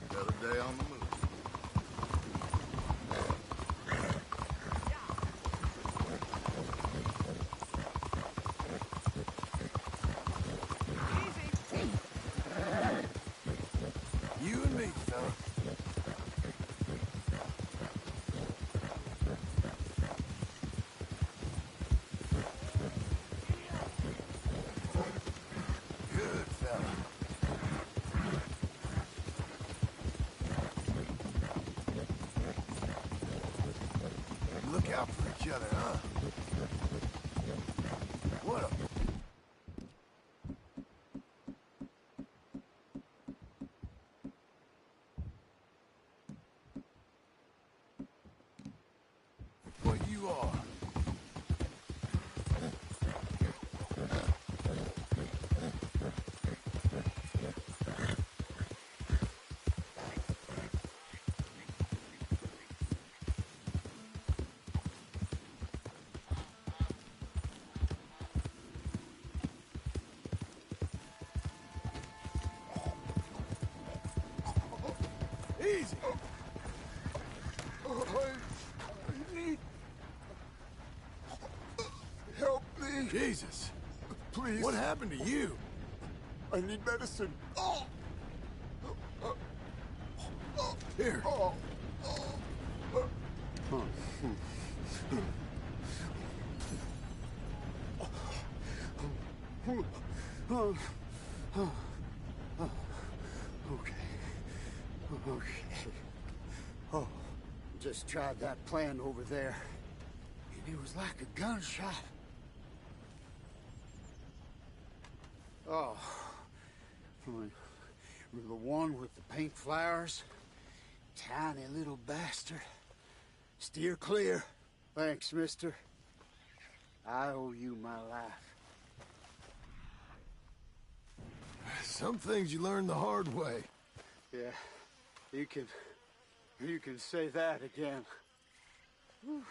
Another day on the move. You and me, fella. Good fella. Look out for each other, huh? What a... What you are. Easy. I need... Help me. Jesus. Please. What happened to you? I need medicine. Here. Okay. Oh, just tried that plan over there. And it was like a gunshot. Oh. The one with the pink flowers. Tiny little bastard. Steer clear. Thanks, mister. I owe you my life. Some things you learn the hard way. Yeah, you can say that again. Whew.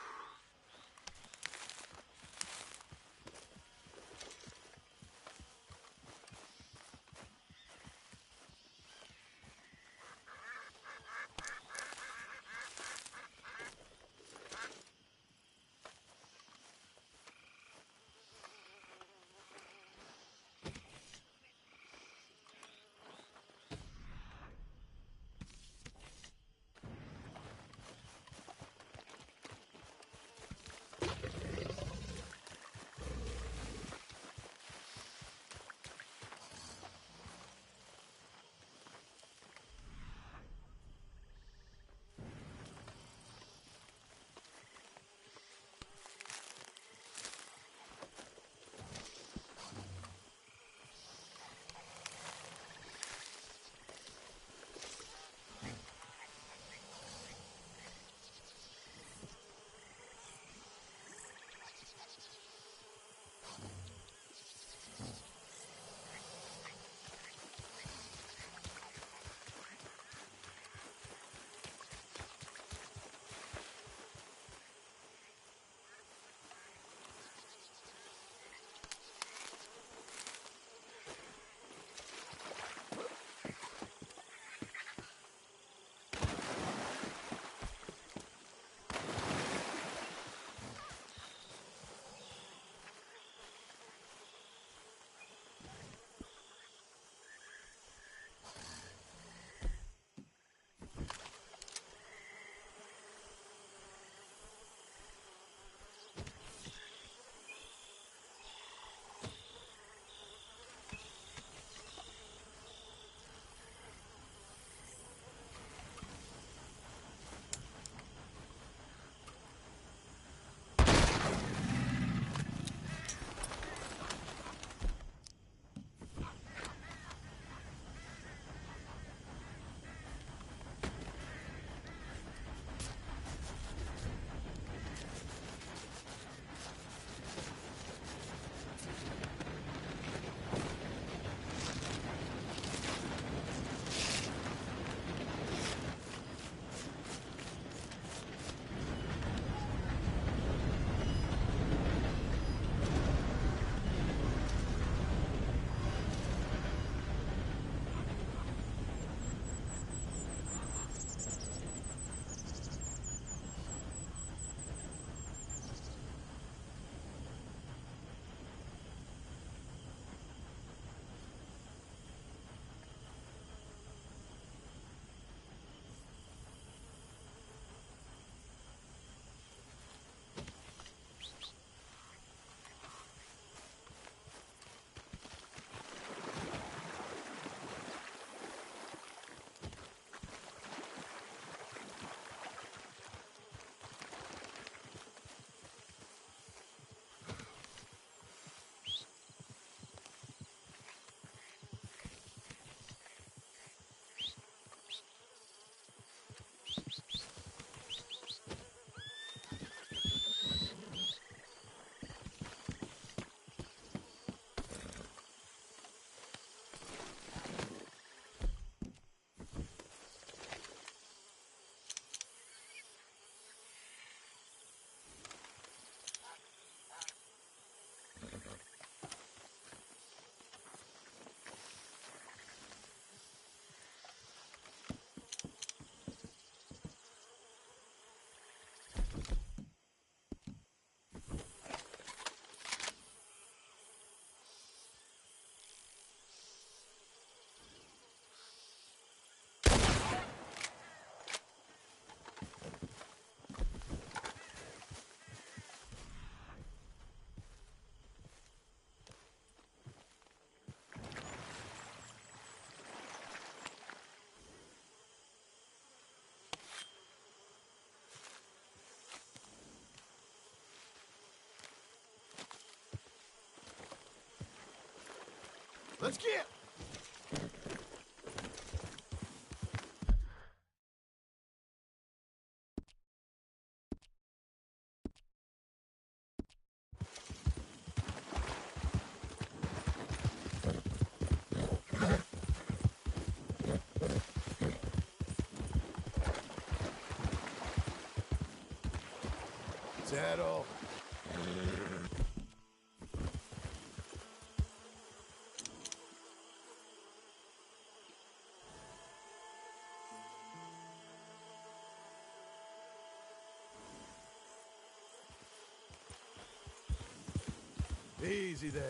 Let's get. Settle. Easy there.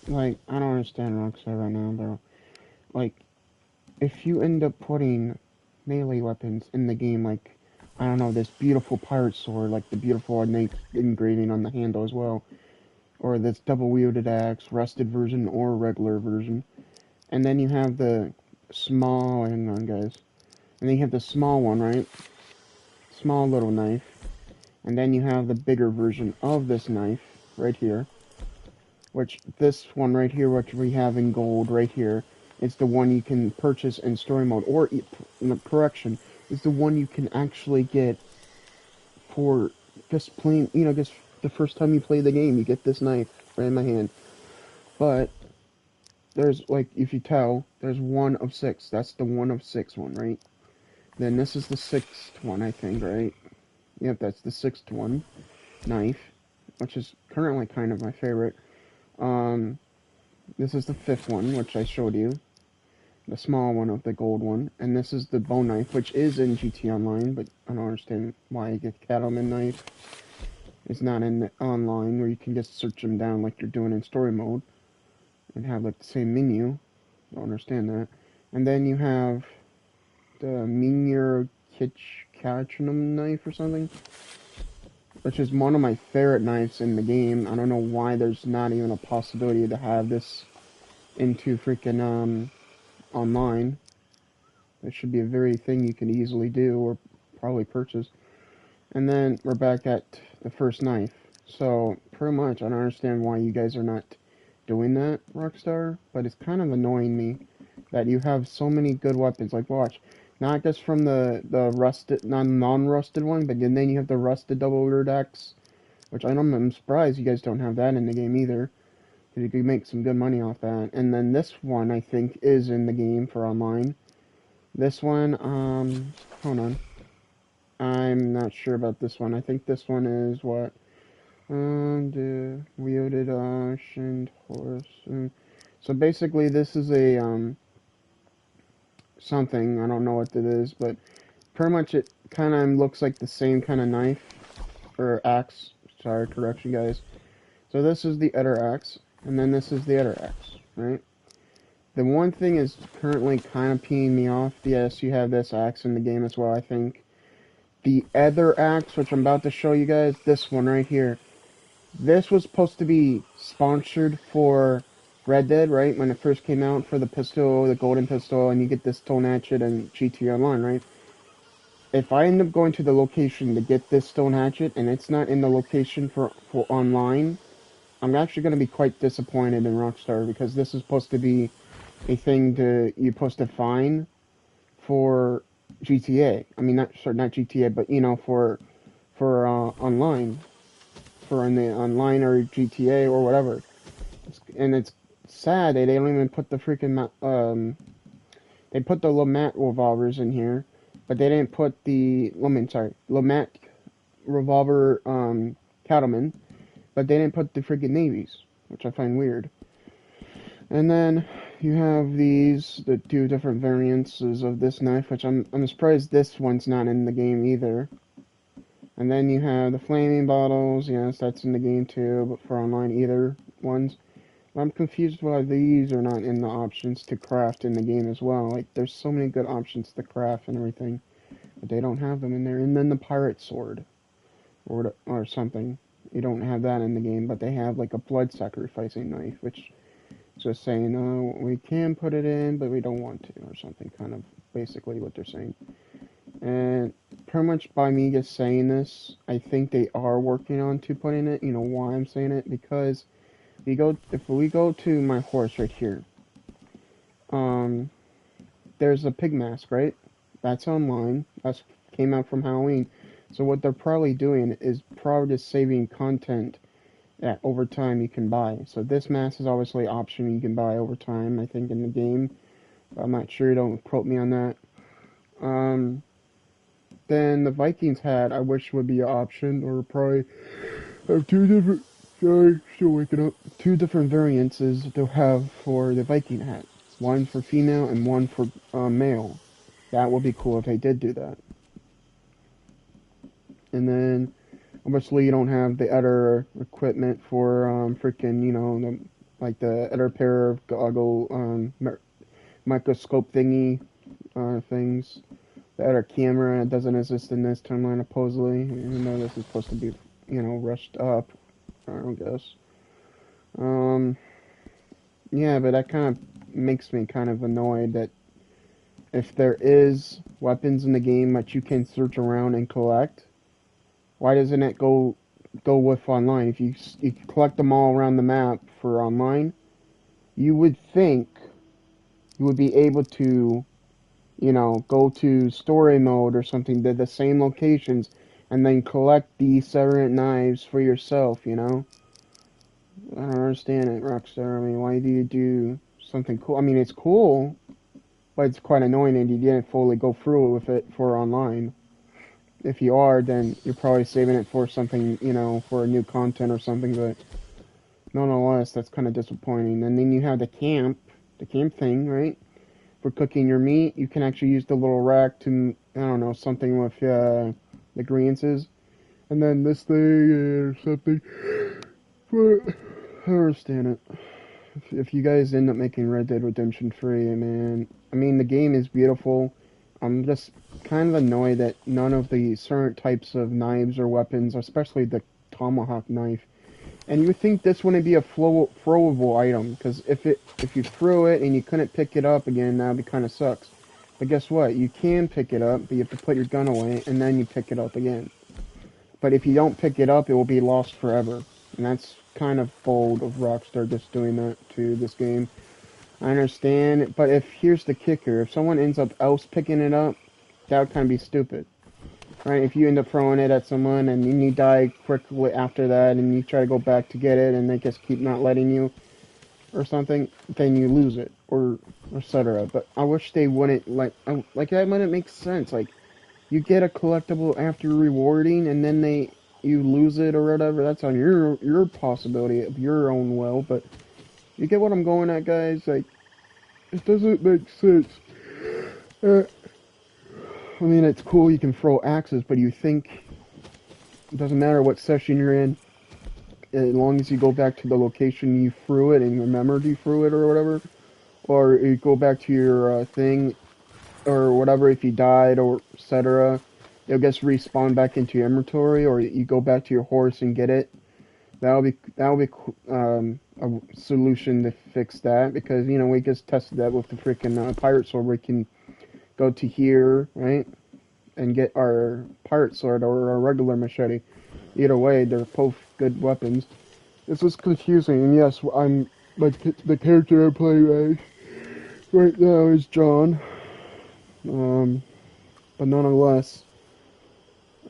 Like, I don't understand Rockstar right now, bro. Like, if you end up putting melee weapons in the game, like, I don't know, this beautiful pirate sword, like the beautiful ornate engraving on the handle as well, or this double-wielded axe, rusted version or regular version, and then you have the small, hang on guys, and then you have the small one, right? Small little knife, and then you have the bigger version of this knife, right here, which this one right here, which we have in gold right here, is the one you can purchase in story mode, or correction, is the one you can actually get for just playing, just the first time you play the game, you get this knife right in my hand. But there's, like, if you tell, there's one of six. That's the one of six one, right? Then this is the sixth one, I think, right? Yep, that's the sixth one, knife, which is currently kind of my favorite. This is the fifth one, which I showed you. The small one of the gold one. And this is the bone knife, which is in GT Online, but I don't understand why you get cattleman knife. It's not in the online, where you can just search them down like you're doing in story mode. And have, like, the same menu. Don't understand that. And then you have the Minier Kitchnum knife or something. which is one of my favorite knives in the game. I don't know why there's not even a possibility to have this into freaking online. That should be a very thing you can easily do or probably purchase. And then we're back at the first knife. So pretty much I don't understand why you guys are not doing that, Rockstar, but it's kind of annoying me that you have so many good weapons. Like watch, not just from the rusted, non-rusted one, but then you have the rusted double-wielded axe, which I'm surprised you guys don't have that in the game either. Because you could make some good money off that. And then this one, I think, is in the game for online. This one, hold on. I'm not sure about this one. I think this one is what? The wielded and horse. So basically, this is a, something. I don't know what it is, but pretty much it kind of looks like the same kind of knife. Or axe. Sorry, correction, guys. So this is the other axe. And then this is the other axe, right? The one thing is currently kind of peeing me off. Yes, you have this axe in the game as well, I think. The other axe, which I'm about to show you guys, this one right here. This was supposed to be sponsored for Red Dead, right? When it first came out for the pistol, the golden pistol, and you get this stone hatchet and GTA Online, right? If I end up going to the location to get this stone hatchet and it's not in the location for online, I'm actually going to be quite disappointed in Rockstar because this is supposed to be a thing you're supposed to find for GTA. I mean, not GTA, but you know, for online, for in the online or GTA or whatever. And it's sad they don't even put the freaking they put the LeMat revolvers in here, but they didn't put the LeMat revolver cattleman, but they didn't put the freaking navies, which I find weird. And then you have the two different variances of this knife, which I'm surprised this one's not in the game either. And then you have the flaming bottles, yes, that's in the game too, but for online either ones. I'm confused why these are not in the options to craft in the game as well. Like, there's so many good options to craft and everything, but they don't have them in there. And then the pirate sword, or something. You don't have that in the game, but they have like a blood sacrificing knife, which just saying, oh, we can put it in, but we don't want to, or something, kind of basically what they're saying. And pretty much by me just saying this, I think they are working on to putting it. You know why I'm saying it? Because if we go to my horse right here, there's a pig mask, right? That's online. That came out from Halloween. So what they're probably doing is probably just saving content that over time you can buy. So this mask is obviously an option you can buy over time, I think, in the game. I'm not sure, don't quote me on that. Then the Vikings hat, I wish would be an option, or probably have two different, sorry, still waking up, two different variants they'll have for the Viking hat. One for female and one for male. That would be cool if they did do that. And then obviously, you don't have the other equipment for freaking, you know, like the other pair of goggle microscope thingy things. The other camera doesn't exist in this timeline, supposedly. Even though this is supposed to be, you know, rushed up, I don't guess. Yeah, but that kind of makes me kind of annoyed that if there is weapons in the game that you can search around and collect, why doesn't it go with online? If you collect them all around the map for online, you would think you would be able to, you know, go to story mode or something to the same locations and then collect these separate knives for yourself, you know? I don't understand it, Rockstar. I mean, why do you do something cool? I mean, it's cool, but it's quite annoying and you didn't fully go through with it for online. If you are, then you're probably saving it for something, you know, for new content or something, but nonetheless, that's kind of disappointing. And then you have the camp thing, right? For cooking your meat, you can actually use the little rack to, I don't know, something with the ingredients. And then this thing or something. But I don't understand it. If you guys end up making Red Dead Redemption 3, man, I mean, the game is beautiful. I'm just kind of annoyed that none of the certain types of knives or weapons, especially the tomahawk knife, and you would think this wouldn't be a throwable item, because if you threw it and you couldn't pick it up again, that would be kind of sucks. But guess what? You can pick it up, but you have to put your gun away, and then you pick it up again. But if you don't pick it up, it will be lost forever. And that's kind of bold of Rockstar just doing that to this game. I understand, but here's the kicker. If someone ends up else picking it up, that would kind of be stupid. Right? If you end up throwing it at someone and then you die quickly after that and you try to go back to get it and they just keep not letting you or something, then you lose it or etc. But I wish they wouldn't like that wouldn't make sense. Like you get a collectible after rewarding and then you lose it or whatever. That's on your possibility of your own will, but you get what I'm going at, guys? Like it doesn't make sense. I mean, it's cool you can throw axes, but you think it doesn't matter what session you're in, as long as you go back to the location you threw it and remembered you threw it or whatever, or you go back to your thing or whatever, if you died or etc., it'll just respawn back into your inventory, or you go back to your horse and get it. That'll be a solution to fix that, because you know we just tested that with the freaking pirate sword. We can go to here, right, and get our pirate sword or our regular machete. Either way, they're both good weapons. This is confusing, and yes, I'm like the character I play right now is John. But nonetheless,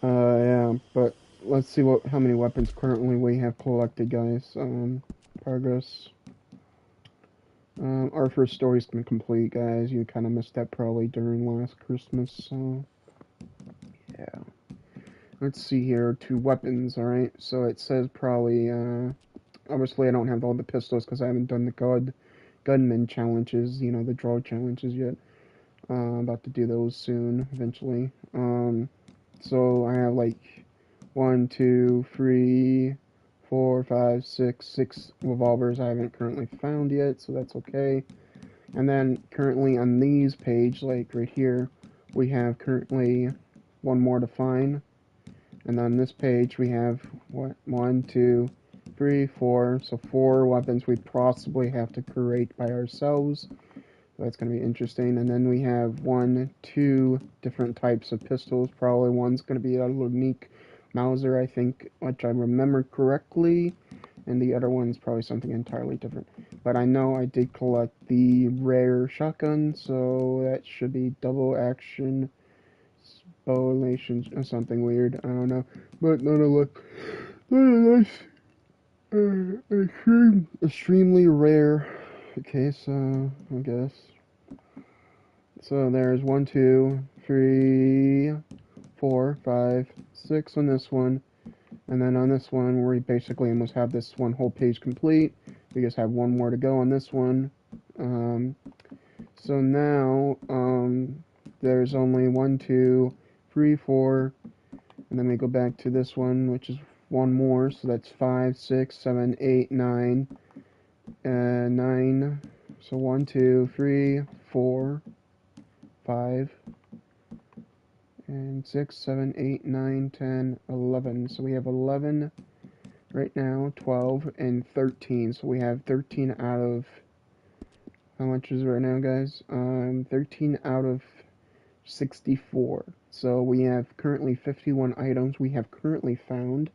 yeah. But let's see how many weapons currently we have collected, guys. Progress. Our first story's been complete, guys. You kind of missed that probably during last Christmas, so yeah. Let's see here, 2 weapons, alright? So it says probably, obviously I don't have all the pistols because I haven't done the gunman challenges, you know, the draw challenges yet. About to do those soon, eventually. So I have like 1, 2, 3, 4, 5, 6 revolvers I haven't currently found yet, so that's okay. And then currently on these page, like right here, we have currently 1 more to find. And on this page we have what, 1, 2, 3, 4. So 4 weapons we possibly have to create by ourselves. So that's going to be interesting. And then we have 2 different types of pistols. Probably one's going to be a unique Mauser, I think, which I remember correctly, and the other one's probably something entirely different. But I know I did collect the rare shotgun, so that should be double action spolation or something weird. I don't know, but nonetheless, extremely rare. Okay, so I guess. So there's 1, 2, 3, 4, 5, 6 on this one, and then on this one we basically almost have this one whole page complete. We just have 1 more to go on this one. So now there's only 1, 2, 3, 4, and then we go back to this one, which is 1 more. So that's 5, 6, 7, 8, 9, 9. So 1, 2, 3, 4, 5. And 6, 7, 8, 9, 10, 11. So we have 11 right now, 12, and 13. So we have 13 out of, how much is it right now, guys? 13 out of 64. So we have currently 51 items we have currently found.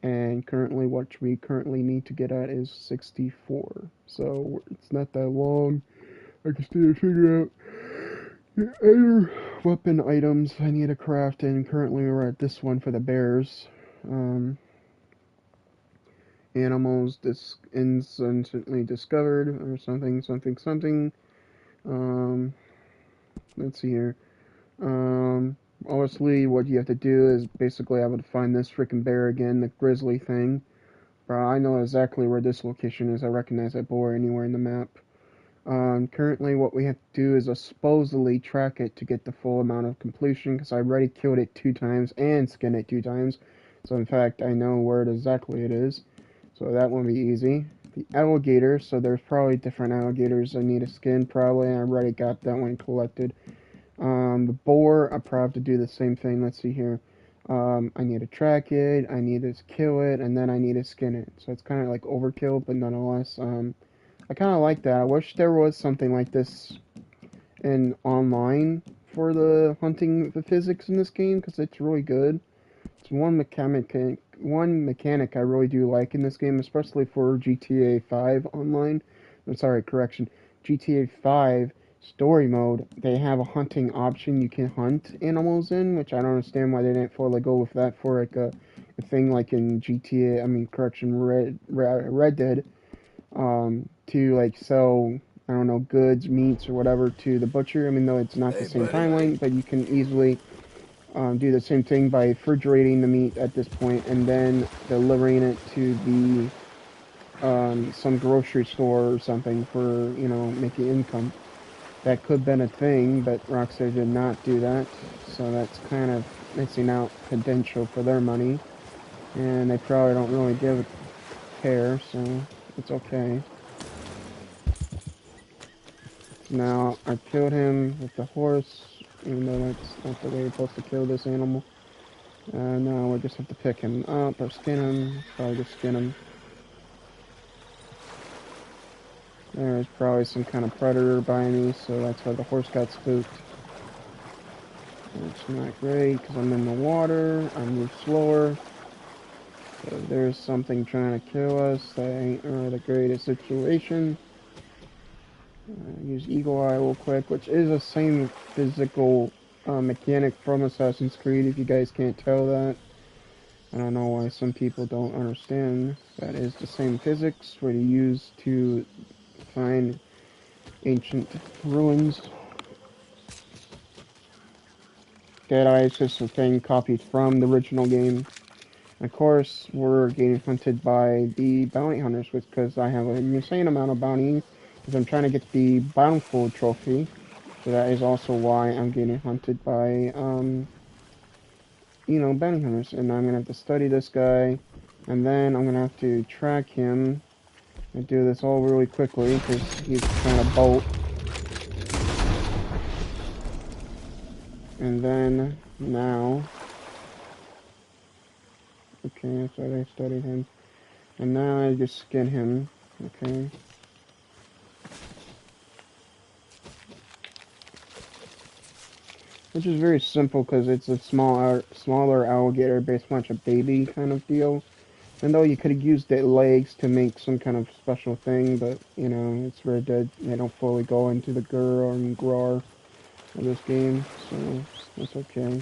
And currently what we currently need to get at is 64. So it's not that long. I can still figure out the other weapon items I need to craft, and currently we're at this one for the bears. Animals instantly discovered, or something. Let's see here. Obviously, what you have to do is basically have to find this freaking bear again, the grizzly thing. Bro, I know exactly where this location is. I recognize that boar anywhere in the map. Currently what we have to do is supposedly track it to get the full amount of completion, because I already killed it 2 times and skinned it 2 times. So in fact, I know where exactly it is. So that won't be easy. The alligator, so there's probably different alligators I need to skin probably. I already got that one collected. The boar, I probably have to do the same thing. Let's see here. I need to track it, I need to kill it, and then I need to skin it. So it's kind of like overkill, but nonetheless, I kind of like that. I wish there was something like this in online for the hunting the physics in this game because it's really good. It's one mechanic I really do like in this game, especially for GTA 5 online. I'm sorry, correction. GTA 5 story mode, they have a hunting option you can hunt animals in, which I don't understand why they didn't fully go with that for like a thing like in GTA, I mean, correction, Red Dead, to like sell, I don't know, goods, meats, or whatever to the butcher. I mean, though it's not Hey, the same buddy, how timeline, but you can easily do the same thing by refrigerating the meat at this point and then delivering it to the some grocery store or something for, you know, making income. That could have been a thing, but Rockstar did not do that, so that's kind of missing out potential for their money, and they probably don't really give a care, so it's okay. Now, I killed him with the horse, even though that's not the way you're supposed to kill this animal. Now we just have to pick him up or skin him. Probably just skin him. There's probably some kind of predator by me, so that's why the horse got spooked. It's not great because I'm in the water. I move slower. So if there's something trying to kill us, that ain't really the greatest situation. Use Eagle Eye real quick, which is the same physical mechanic from Assassin's Creed, if you guys can't tell that. I don't know why some people don't understand. That is the same physics, what you use to find ancient ruins. Deadeye is just a thing copied from the original game. Of course, we're getting hunted by the bounty hunters because I have an insane amount of bounty because I'm trying to get the Bountiful trophy. So that is also why I'm getting hunted by, you know, bounty hunters. And I'm going to have to study this guy, and then I'm going to have to track him. I do this all really quickly because he's trying to bolt. And then, now... Okay, so I studied him. And now I just skin him. Okay. Which is very simple because it's a smaller alligator, based much a baby kind of deal. And though you could have used the legs to make some kind of special thing, but, you know, it's Red Dead. They don't fully go into the grr and grar of this game, so that's okay.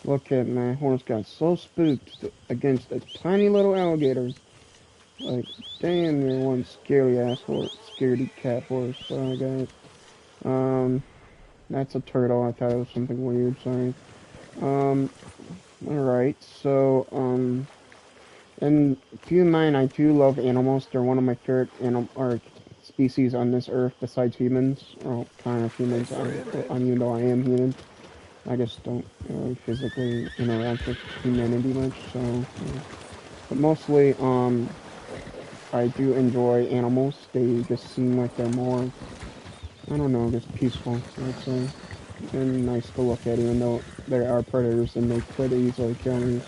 Look at my horse got so spooked against a tiny little alligator. Like, damn, you're one scary ass horse, scaredy cat horse. Sorry, guys. That's a turtle. I thought it was something weird. Sorry. Alright. So, and keep in mind, I do love animals. They're one of my favorite animal or species on this earth besides humans. Well, kind of humans. Even though I am human, I just don't really physically interact with humanity much. So, yeah. But mostly, I do enjoy animals. They just seem like they're more, I don't know, just peaceful, I'd say. And nice to look at, even though there are predators and they could easily kill me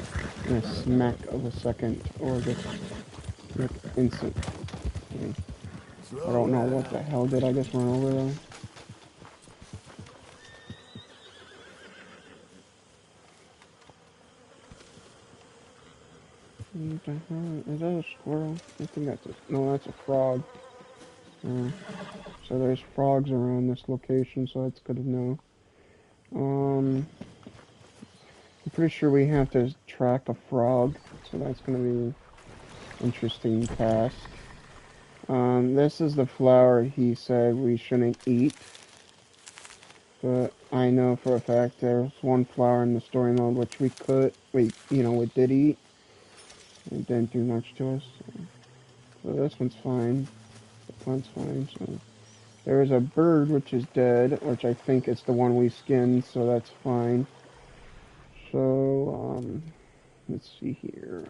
in a smack of a second, or just like instant. I don't know what the hell did I just run over there. What the hell? Is that a squirrel? I think that's no, that's a frog. So there's frogs around this location, so that's good to know. I'm pretty sure we have to track a frog, so that's going to be an interesting task. This is the flower he said we shouldn't eat, but I know for a fact there's one flower in the story mode which we did eat. It didn't do much to us, so this one's fine. This one's fine, so... There is a bird which is dead, which I think is the one we skinned, so that's fine. So, let's see here.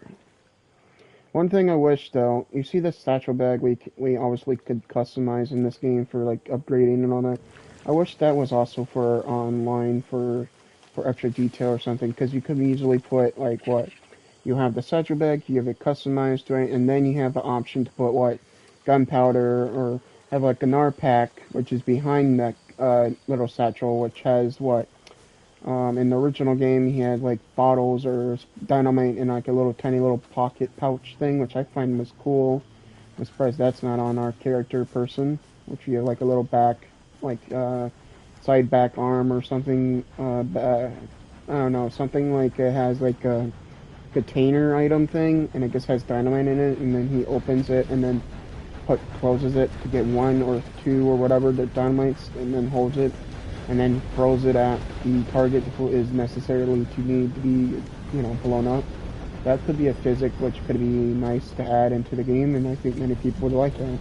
One thing I wish though, you see this satchel bag we obviously could customize in this game for like upgrading and all that. I wish that was also for online for extra detail or something, because you could easily put like what you have the satchel bag, you have it customized, right, and then you have the option to put what gunpowder, or have like an R pack which is behind that little satchel, which has what in the original game, he had like bottles or dynamite in like a little tiny little pocket pouch thing, which I find was cool. I'm surprised that's not on our character person, which you have like a little back, like side back arm or something. I don't know, something like it has like a container item thing, and it just has dynamite in it, and then he opens it and then closes it to get one or two or whatever the dynamites, and then holds it and then throws it at the target who is necessarily to need to be, blown up. That could be a physic which could be nice to add into the game, and I think many people would like that.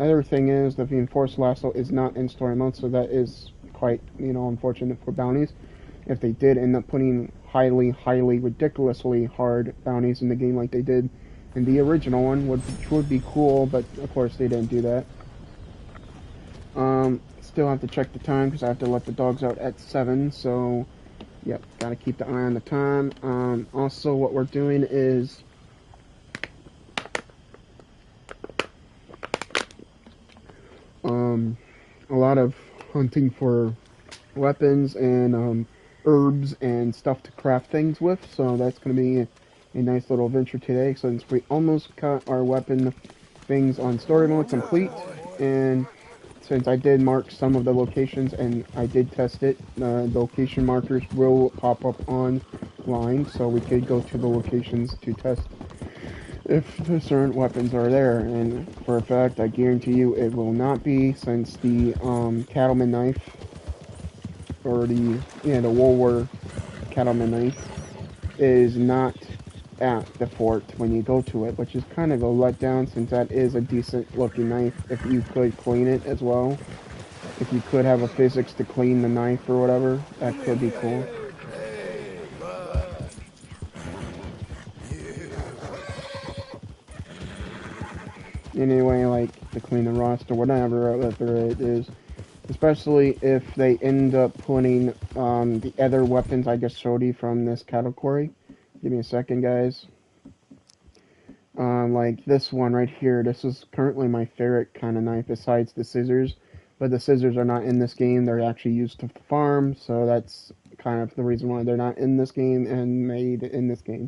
Other thing is that the Enforced Lasso is not in story mode, so that is quite, unfortunate for bounties. If they did end up putting highly, ridiculously hard bounties in the game like they did in the original one, which would be cool, but of course they didn't do that. Still have to check the time because I have to let the dogs out at 7, so yep, gotta keep the eye on the time. Also what we're doing is a lot of hunting for weapons and herbs and stuff to craft things with, so that's gonna be a nice little adventure today, since we almost got our weapon things on story mode complete, and since I did mark some of the locations and I did test it, the location markers will pop up online, so we could go to the locations to test if the certain weapons are there. And for a fact, I guarantee you it will not be, since the cattleman knife, or the Woolworth cattleman knife, is not at the fort when you go to it, which is kind of a letdown, since that is a decent looking knife if you could clean it as well. If you could have a physics to clean the knife or whatever, that could be cool. Anyway, like to clean the rust or whatever it is, especially if they end up putting the other weapons I just showed you from this category. Give me a second, guys. Like this one right here, this is currently my favorite kind of knife besides the scissors, but the scissors are not in this game. They're actually used to farm, so that's kind of the reason why they're not in this game and made in this game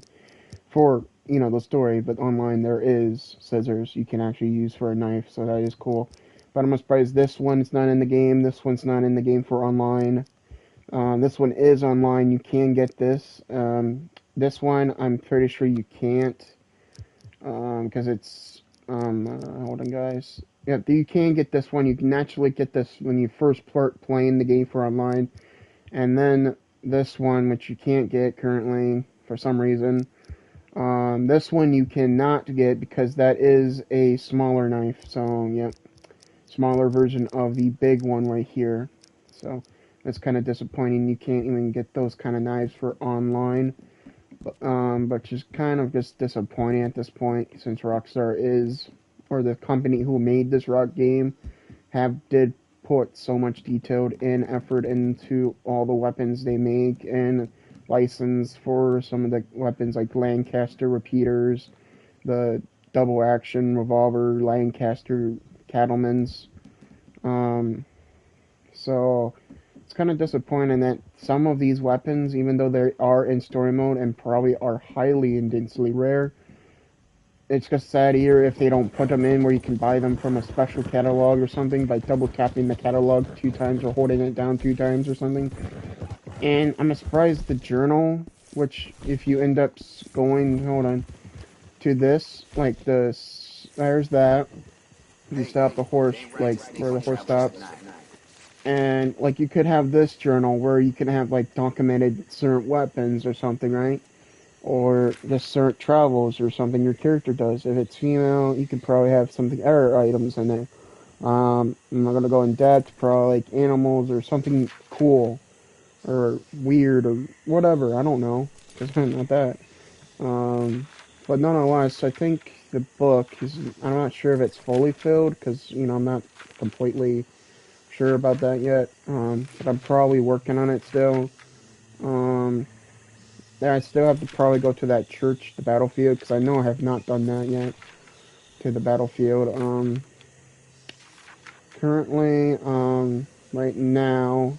for, the story. But online there is scissors you can actually use for a knife, so that is cool. But I'm surprised this one's not in the game. This one's not in the game for online. This one is online. You can get this. This one I'm pretty sure you can't, because it's, hold on, guys. Yeah, you can get this one. You can actually get this when you first start playing the game for online. And then this one, which you can't get currently for some reason. This one you cannot get because that is a smaller knife. So, yep. Smaller version of the big one right here. So, that's kind of disappointing. You can't even get those kind of knives for online. But just kind of just disappointing at this point, since Rockstar is, or the company who made this Rock game, did put so much detailed in effort into all the weapons they make, and license for some of the weapons like Lancaster repeaters, the double action revolver, Lancaster cattlemans. So it's kind of disappointing that some of these weapons, even though they are in story mode and probably are highly and densely rare, it's just sad here if they don't put them in where you can buy them from a special catalog or something by double tapping the catalog 2 times or holding it down 2 times or something. And I'm surprised the journal, which if you end up going, hold on, to this, like there's that, you stop the horse, like where the horse stops. And like you could have this journal where you can have like documented certain weapons or something, right? Or just certain travels or something your character does. If it's female, you could probably have something other items in there. I'm not gonna go in depth, probably like animals or something cool or weird or whatever. I don't know, because I'm not that. But nonetheless, I think the book is, I'm not sure if it's fully filled, because, I'm not completely sure about that yet. But I'm probably working on it still. Um, yeah, I still have to probably go to that church, the battlefield, because I know I have not done that yet, to the battlefield. Currently, right now,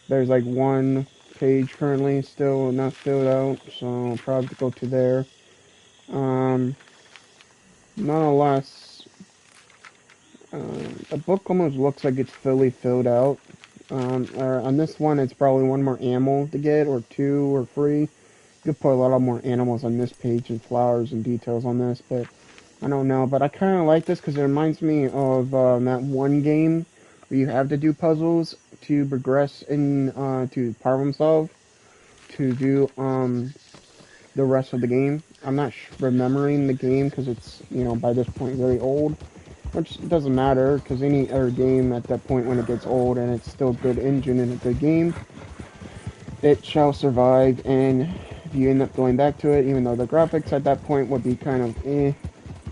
there's like one page currently still not filled out, so I'll probably have to go to there. Um, Nonetheless, the book almost looks like it's fully filled out. Or on this one, it's probably one more animal to get, or two, or three. You could put a lot of more animals on this page and flowers and details on this, but I don't know. But I kind of like this because it reminds me of that one game where you have to do puzzles to progress in to problem solve to do the rest of the game. I'm not remembering the game because it's by this point very old, which doesn't matter because any other game at that point when it gets old and it's still good engine and a good game, it shall survive. And if you end up going back to it, even though the graphics at that point would be kind of it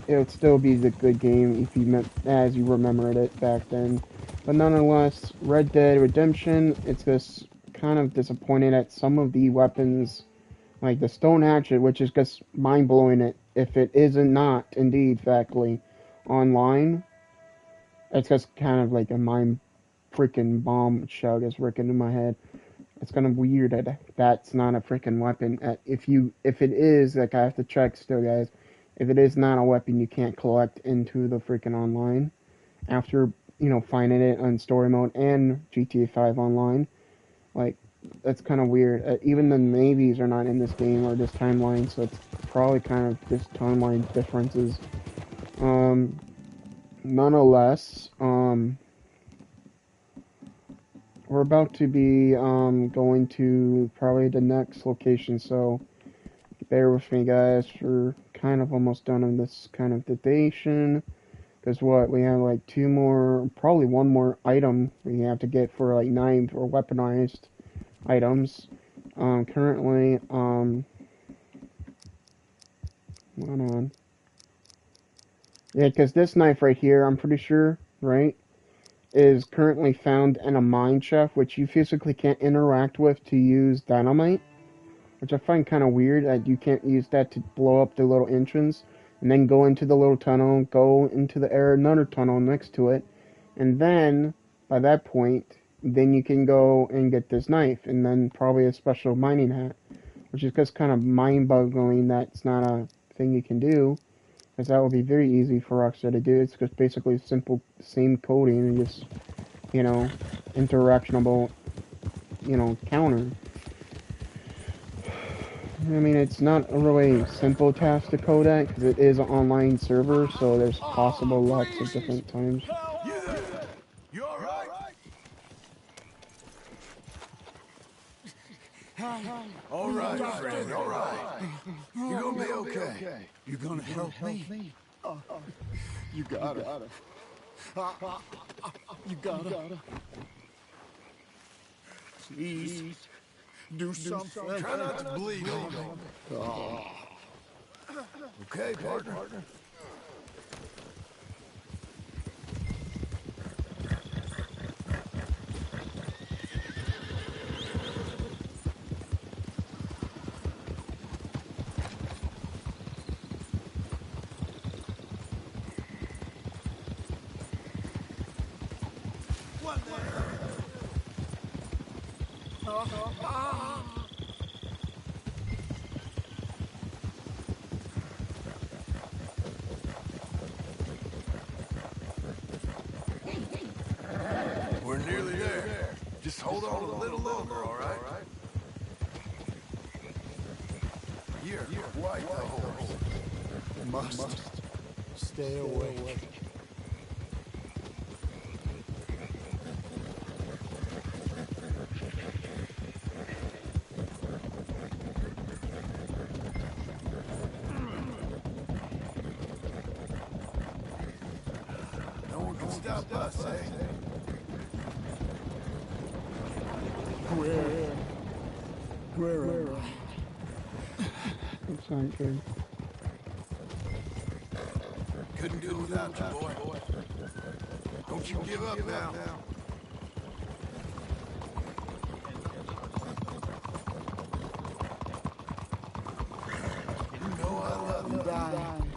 would still be the good game if you meant as you remembered it back then. But nonetheless, Red Dead Redemption, it's just kind of disappointed at some of the weapons, like the stone hatchet, which is just mind blowing. It if it is not indeed factly online, it's just kind of like a mind freaking bomb shell just ricking in my head. It's kind of weird that that's not a freaking weapon. If it is, like I have to check still, guys. If it is not a weapon, you can't collect into the freaking online after finding it on story mode and GTA 5 online. Like that's kind of weird. Even the navies are not in this game or this timeline, so it's probably kind of just timeline differences. Nonetheless, we're about to be going to probably the next location, so bear with me, guys. We're kind of almost done on this kind of debation. Because we have like two more, probably one more item we have to get for like 9 or weaponized items. Currently, hold on. Yeah, because this knife right here, I'm pretty sure, right, is currently found in a mine shaft, which you physically can't interact with to use dynamite, which I find kind of weird that you can't use that to blow up the little entrance, and then go into the little tunnel, go into the another tunnel next to it, and then, by that point, then you can go and get this knife, and then probably a special mining hat, which is just kind of mind-boggling that's not a thing you can do, because that would be very easy for Rockstar to do. It's just basically simple, same coding, and just, interactionable, counter. I mean, it's not a really simple task to code at, because it is an online server, so there's possible lots of different times. You there? You all right? All right, friend, all right. You're gonna be okay. You gonna help me? You gotta. You gotta. Please. Do something. Try not to bleed on me. Okay, partner. We're nearly there. Just hold on a little longer, all right? You're quite the horse. Must stay awake. No one can stop us, eh? Where am I? That's not good. Couldn't do it without you, boy. Don't you give up now. You know I love you. Dying.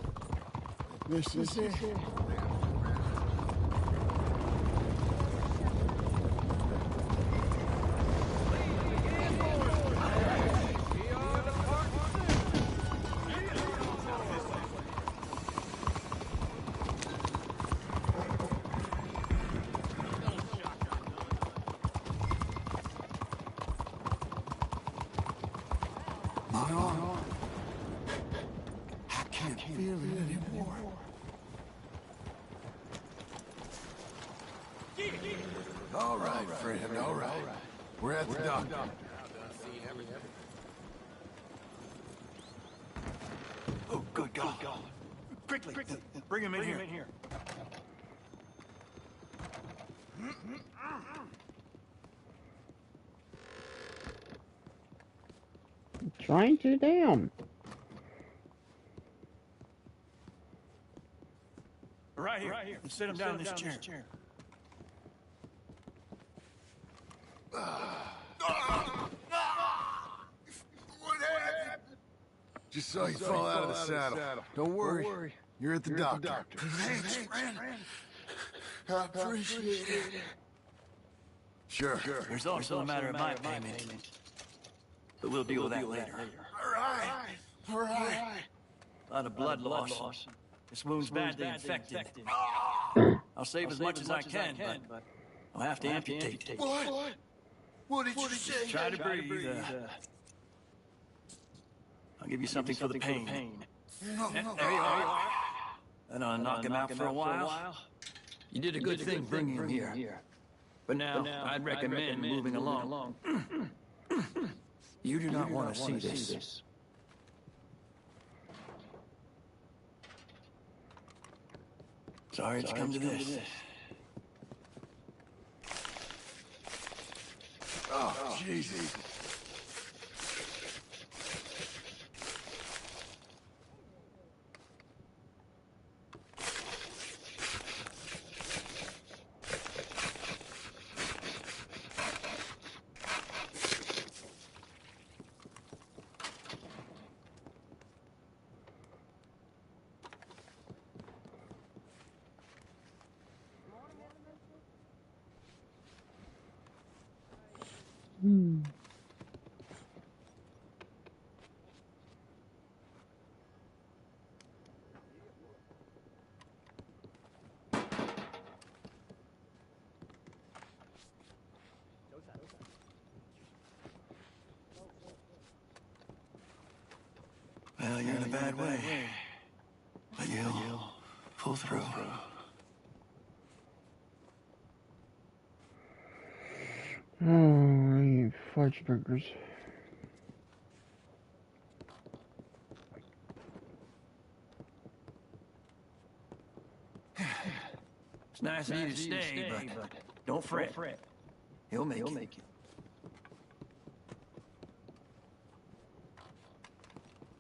This is it. My arm. I can't feel it anymore. All right, friend, all right. We're at the doctor. Oh, good God. Quickly, bring him in here. Trying to damn. Right here. Sit him down in this chair. What happened? Just saw you fall out of the saddle. Don't worry. You're at the doctor. Thanks, friend. I appreciate it. Sure. There's also a matter of my payment. But we'll deal with that later. All right. A lot of blood loss. This wound's badly infected. I'll save as much as I can, but I'll have to amputate. What? What did you say? Try to breathe. I'll give you something for the pain. No. There you are. And I'll knock him out for a while. You did a good thing bringing him here. But now, I'd recommend moving along. You do not want to see this. Sorry it's come to this. Oh, Jesus. Well, you're in a bad way. But you'll pull through. Oh, I eat fudge burgers. It's nice of you to stay, but don't fret. He'll make it.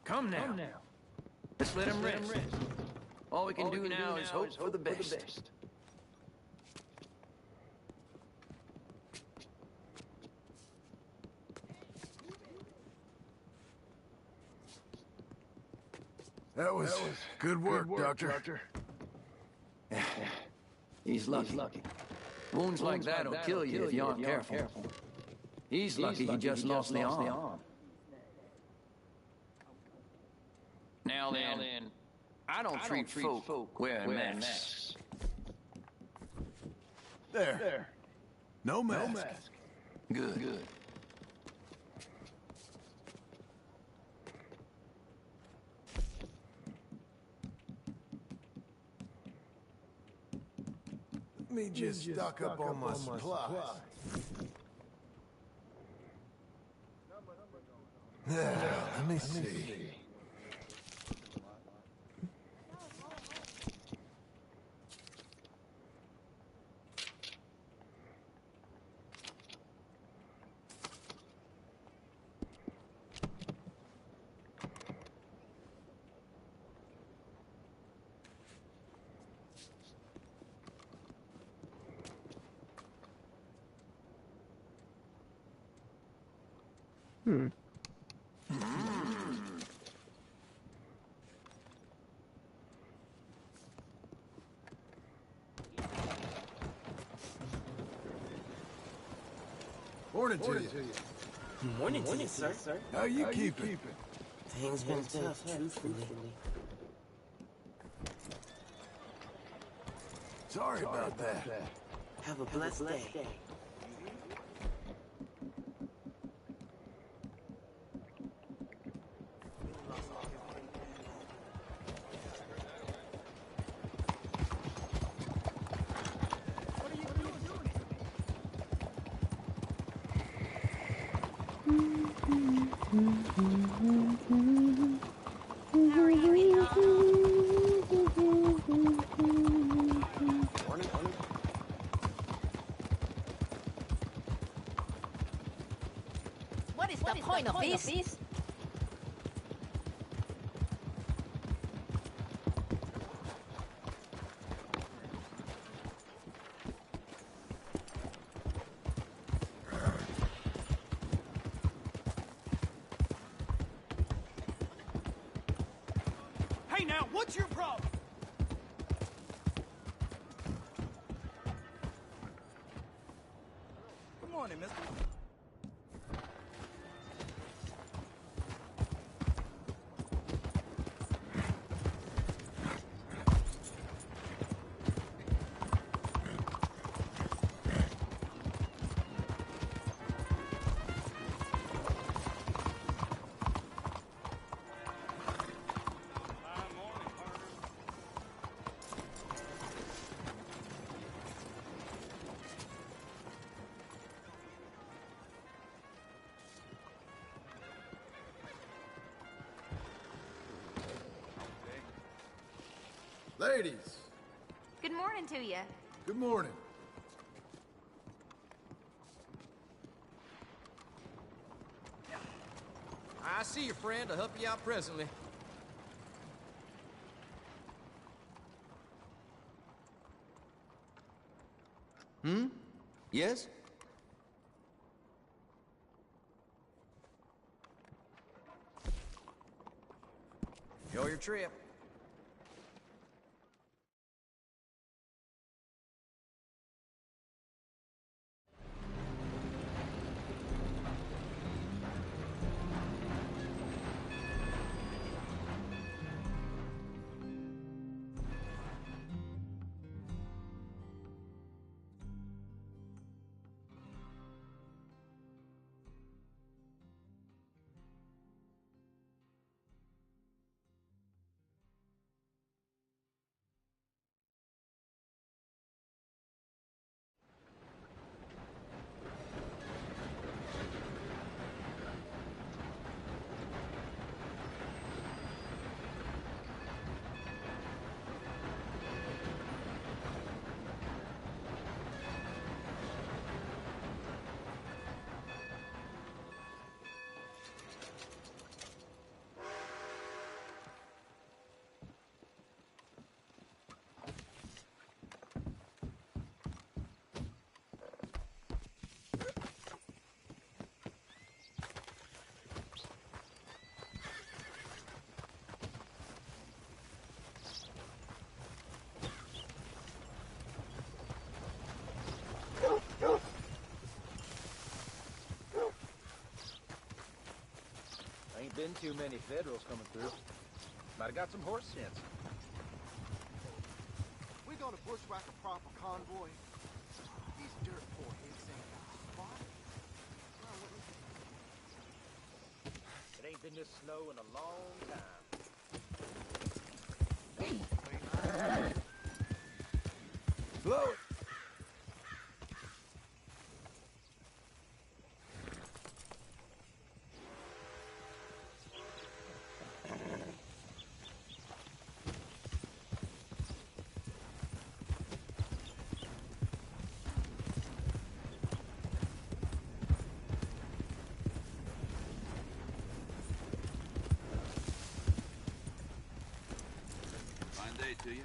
Come now. Let's let him rest. All we can do now is hope for the best. That was good work, Doctor. He's lucky. Wounds like that'll kill you if you aren't careful. He's lucky he just lost the arm. Now then, I don't treat folk wearing masks. There. No mask. Good. Let me just stock up on my supplies. Now, let me see. Hmm. Morning to you. Morning to you, sir. How you keeping? Things been tough, truthfully. Sorry about that. Have a blessed day. What is the point of this? Hey now, what's your problem? Good morning, mister. Ladies, Good morning to you. good morning. I see your friend. I'll help you out presently. Yes? Enjoy your trip. Ain't been too many Federals coming through. Might have got some horse sense. We gonna bushwhack a proper convoy? These dirt poor heads ain't got a spot. Well, It ain't been this snow in a long time. Slow it. Fine day to you.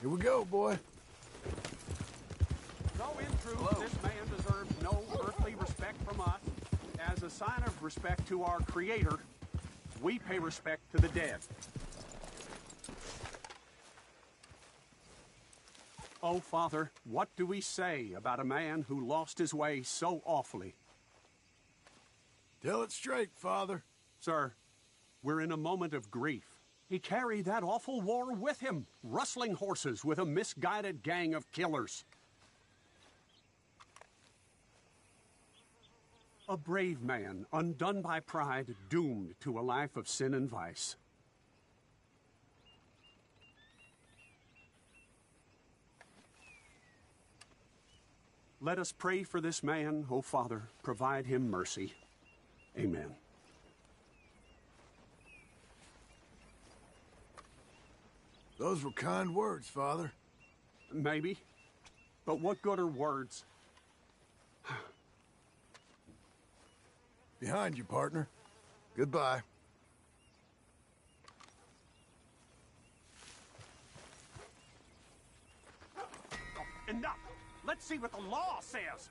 Here we go, boy. So in truth, this man deserves no earthly respect from us. As a sign of respect to our Creator, we pay respect to the dead. Oh, Father, what do we say about a man who lost his way so awfully? Tell it straight, Father. Sir, we're in a moment of grief. He carried that awful war with him, rustling horses with a misguided gang of killers. A brave man, undone by pride, doomed to a life of sin and vice. Let us pray for this man, O Father. Provide him mercy. Amen. Those were kind words, Father. Maybe. But what good are words? Behind you, partner. Goodbye. Oh, enough! Let's see what the law says!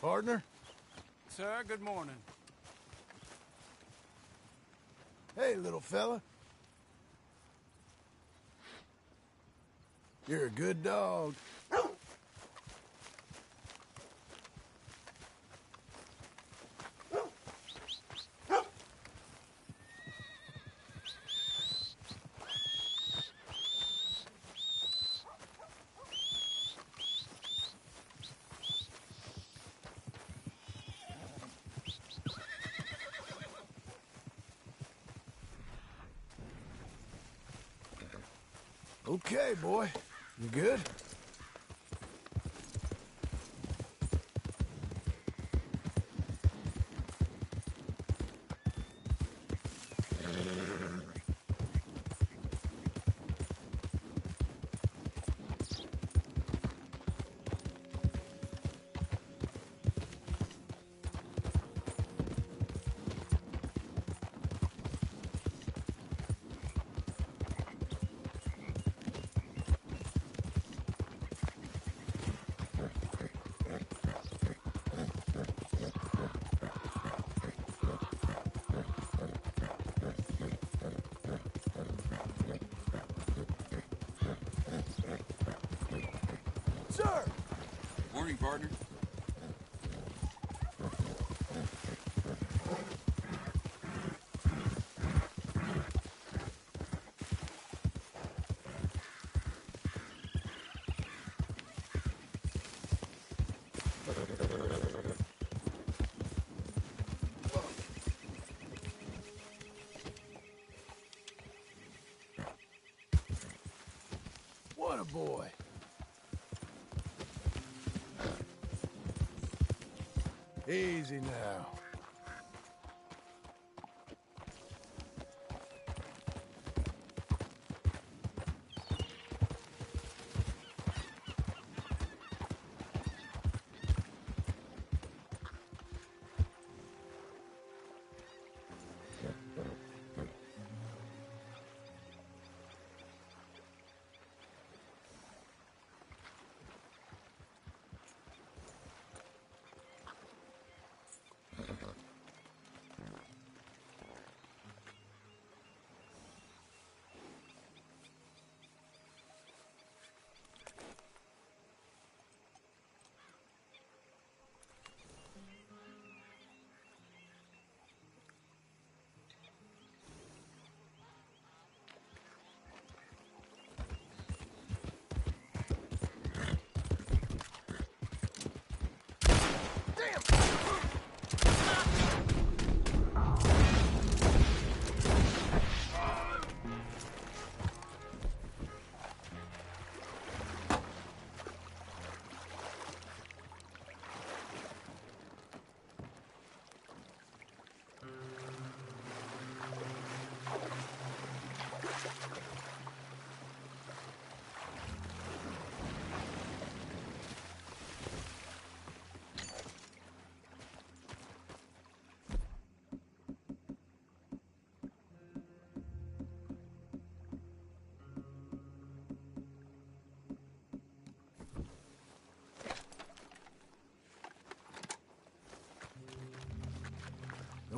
Partner? Sir, good morning. Hey, little fella. You're a good dog. Okay, boy. You good? Sir! Morning, partner. What a boy. Easy now.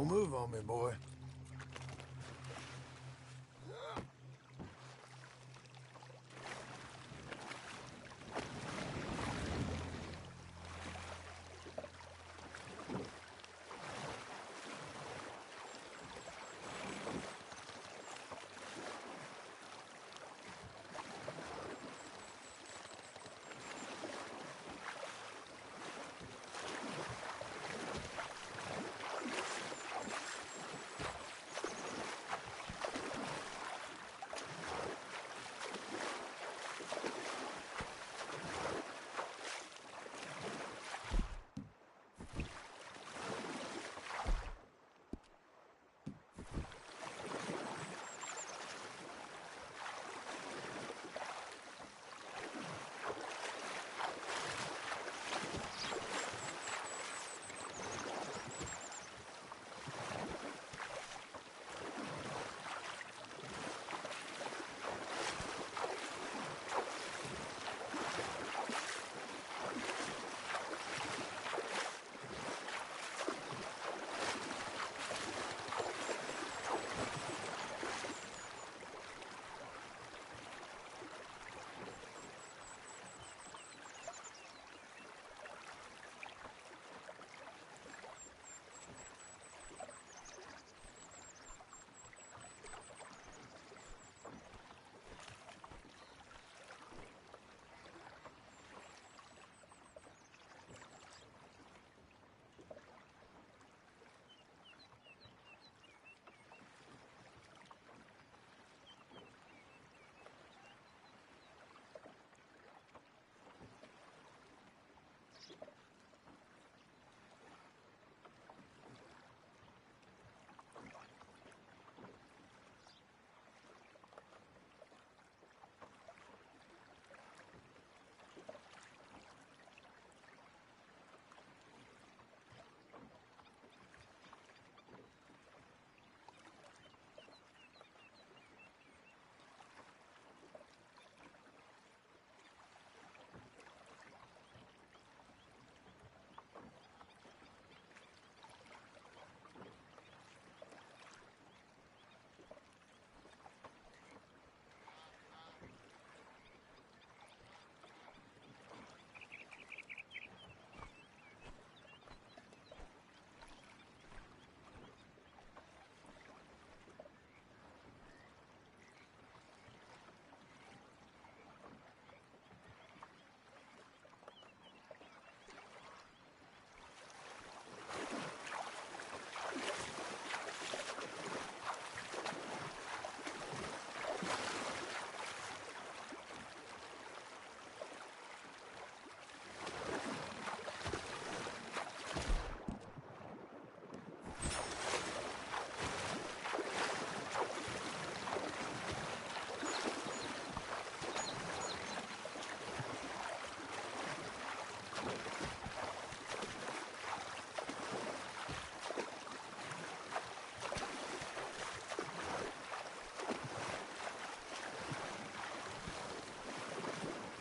Don't move on me, boy.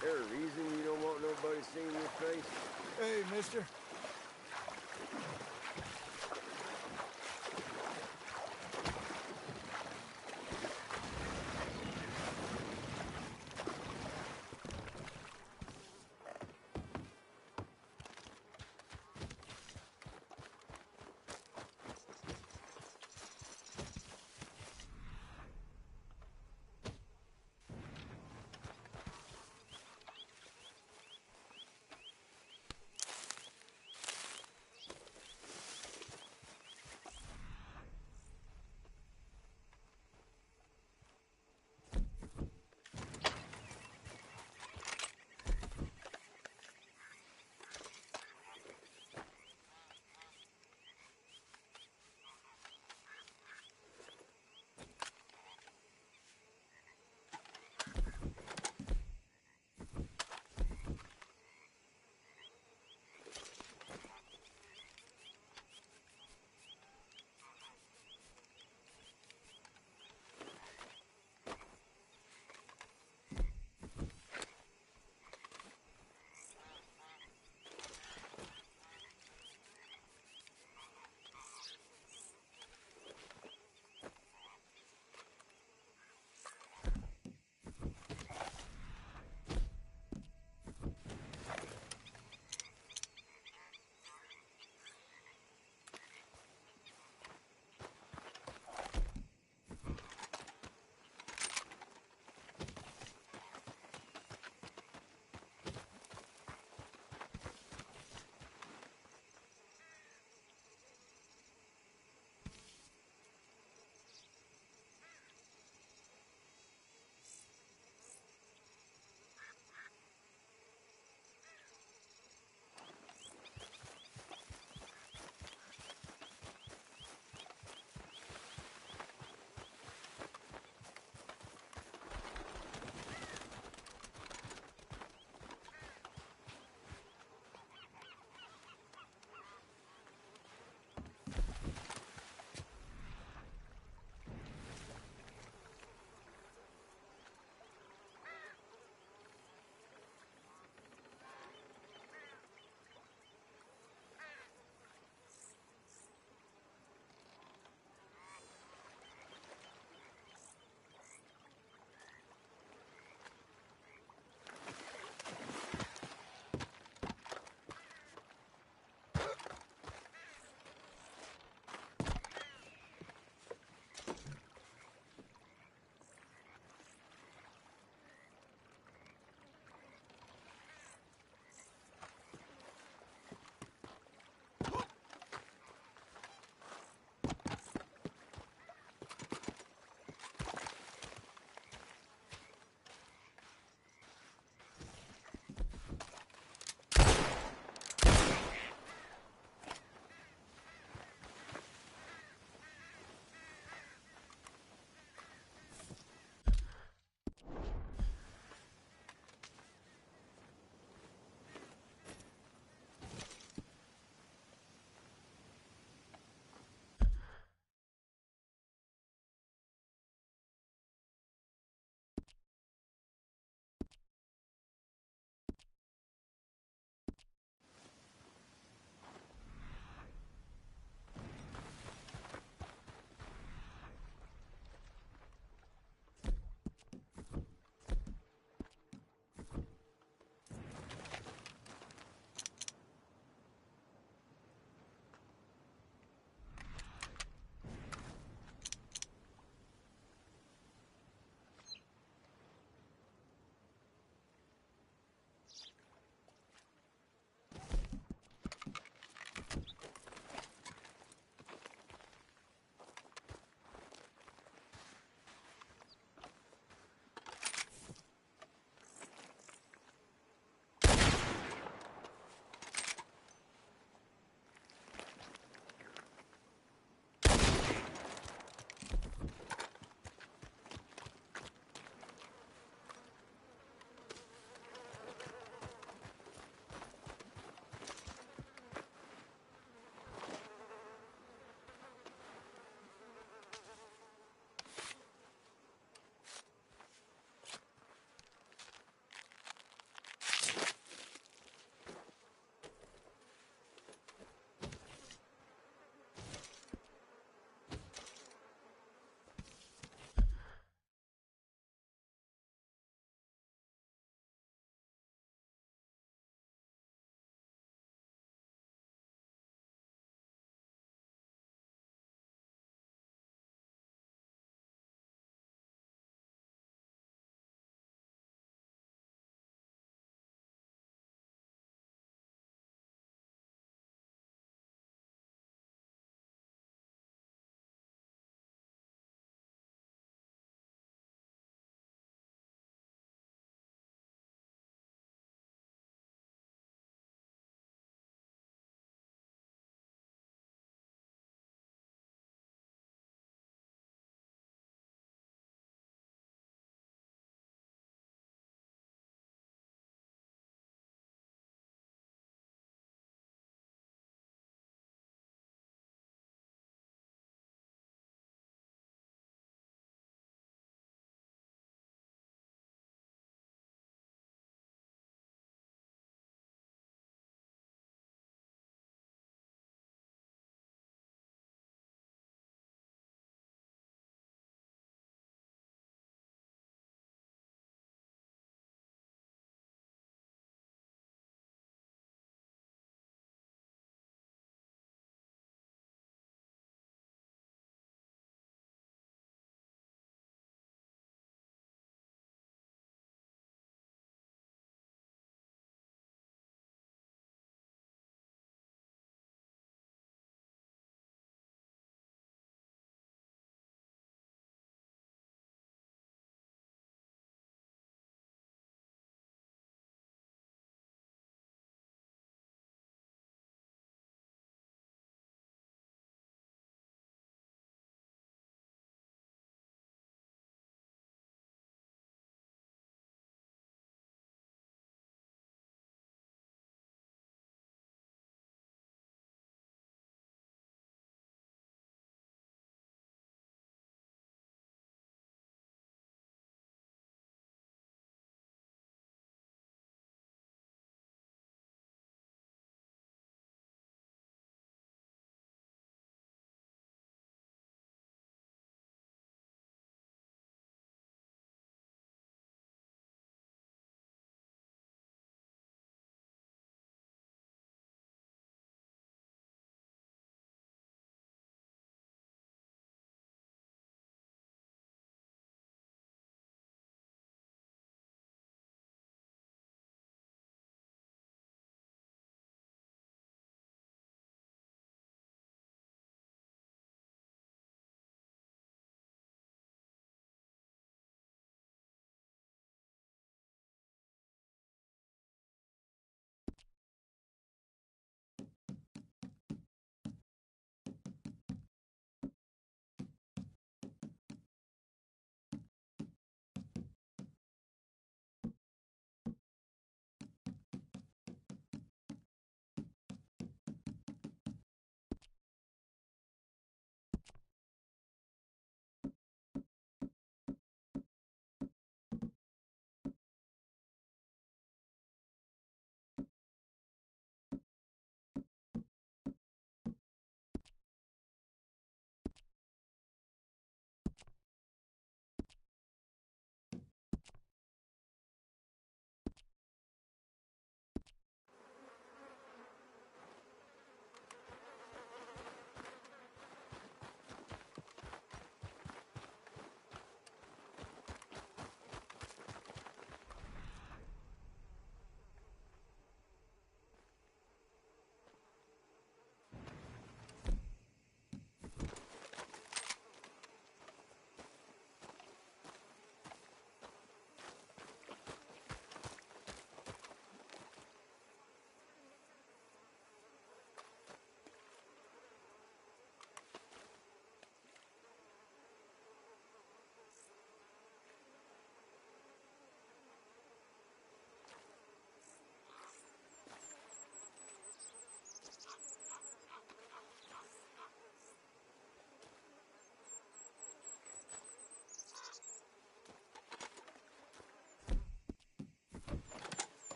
There a reason you don't want nobody seeing your face? Hey, mister.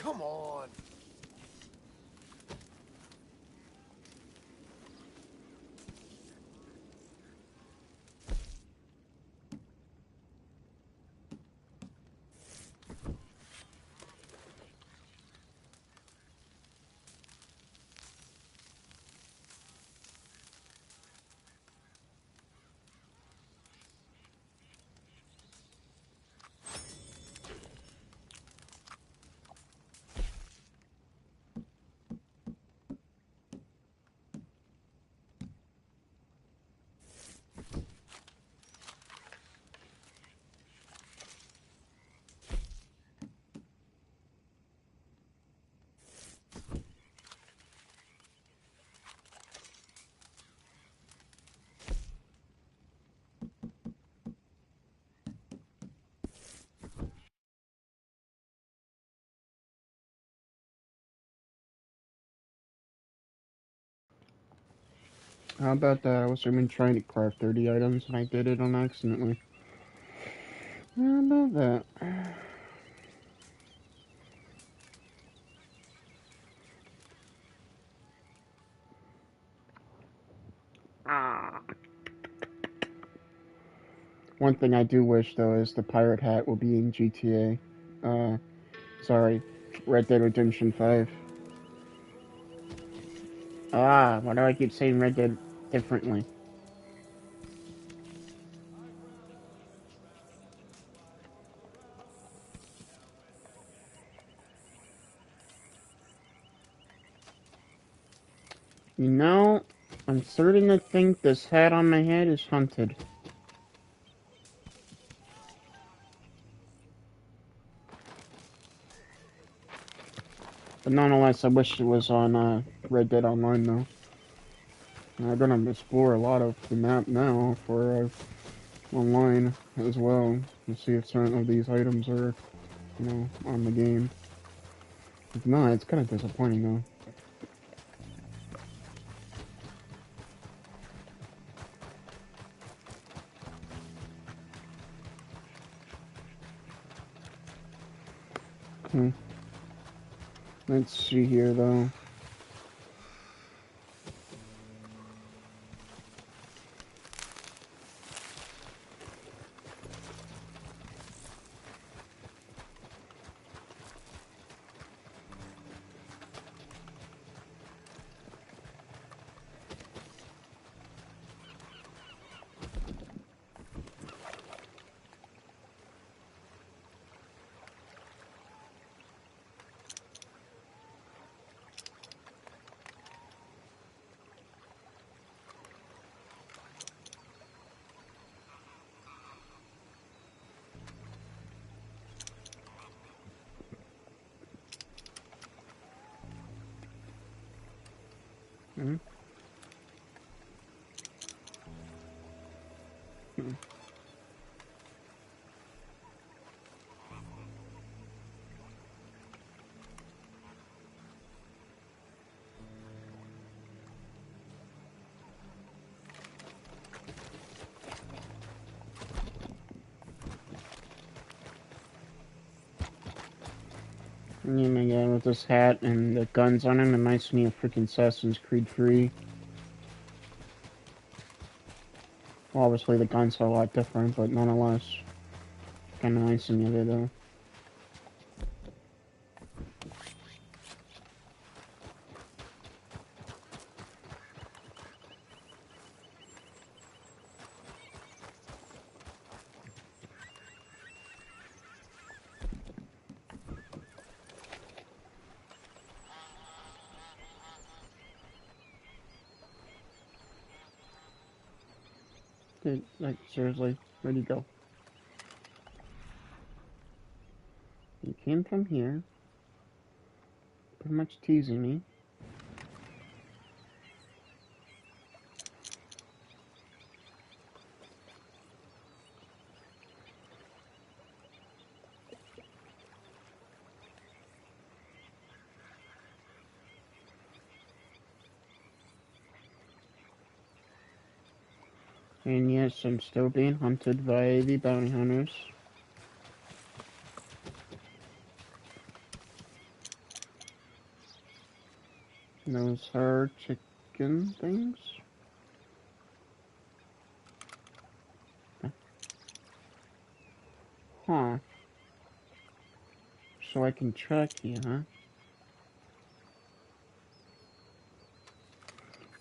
Come on. How about that? I was even trying to craft 30 items and I did it on accidentally. How about that? One thing I do wish, though, is the pirate hat will be in GTA. Sorry, Red Dead Redemption 5. Why do I keep saying Red Dead differently? You know, I'm starting to think this hat on my head is haunted. But nonetheless, I wish it was on Red Dead Online, though. I'm gonna explore a lot of the map now for online as well to see if certain of these items are, on the game. If not, it's kind of disappointing, though. Let's see here, though. Hmm? Yeah, my guy with this hat and the guns on him reminds me of freaking Assassin's Creed 3. Well, obviously the guns are a lot different, but nonetheless, kind of nice in it though. Dude, like, seriously, where'd you go? You came from here, pretty much teasing me. And yes, I'm still being hunted by the bounty hunters. Those are chicken things. Huh. So I can track you, huh?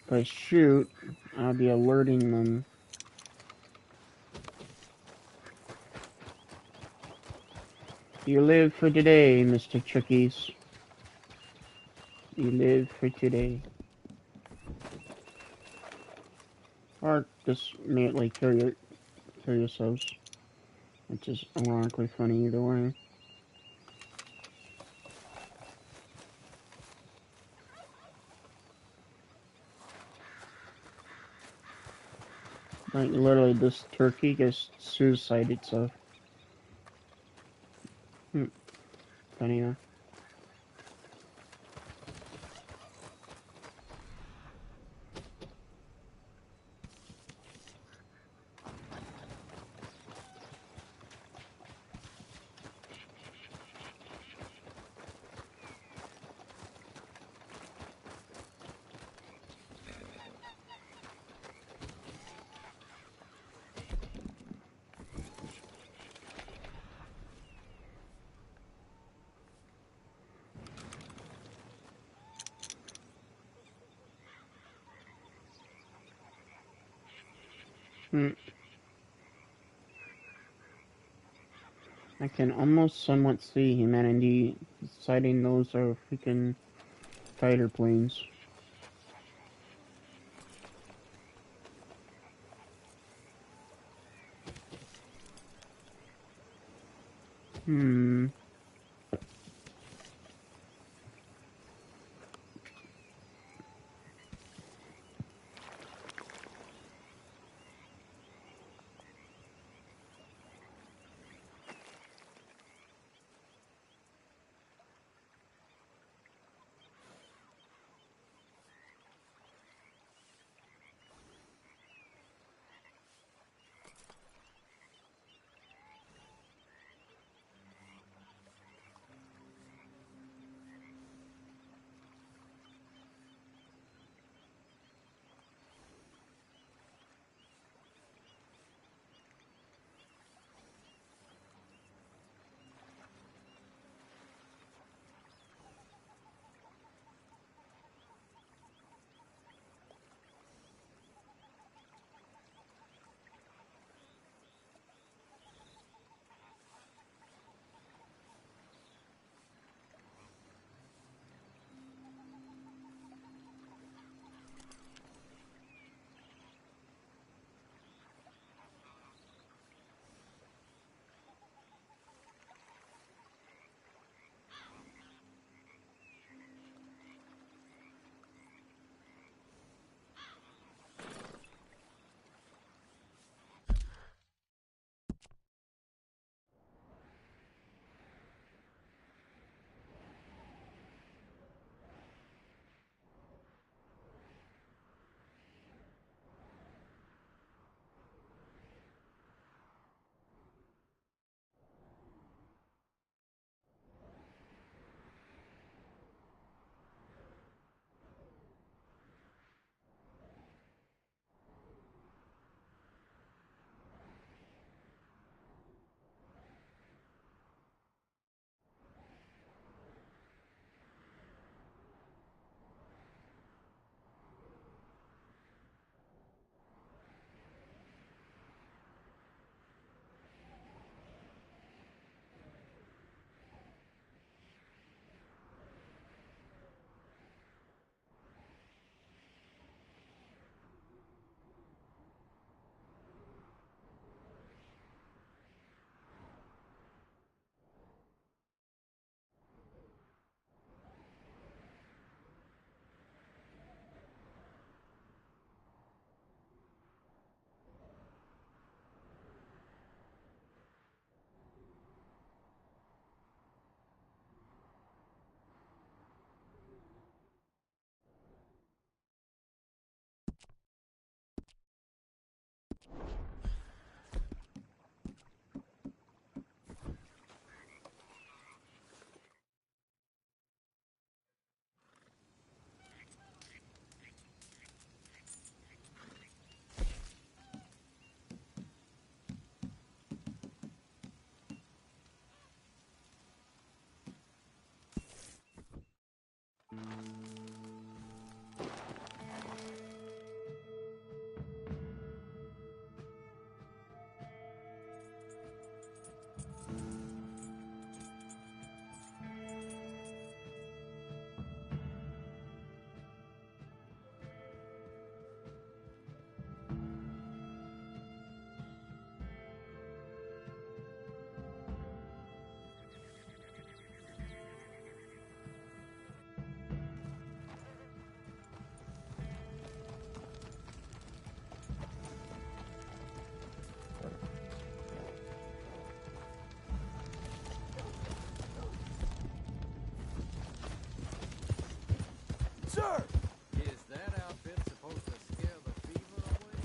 If I shoot, I'll be alerting them. You live for today, Mr. Chickies. You live for today. Or just immediately kill yourselves. Which is ironically funny either way. Like, literally, this turkey just suicided itself. Funny, huh? I can almost somewhat see humanity deciding those are freaking fighter planes. sir! Is that outfit supposed to scare the fever away?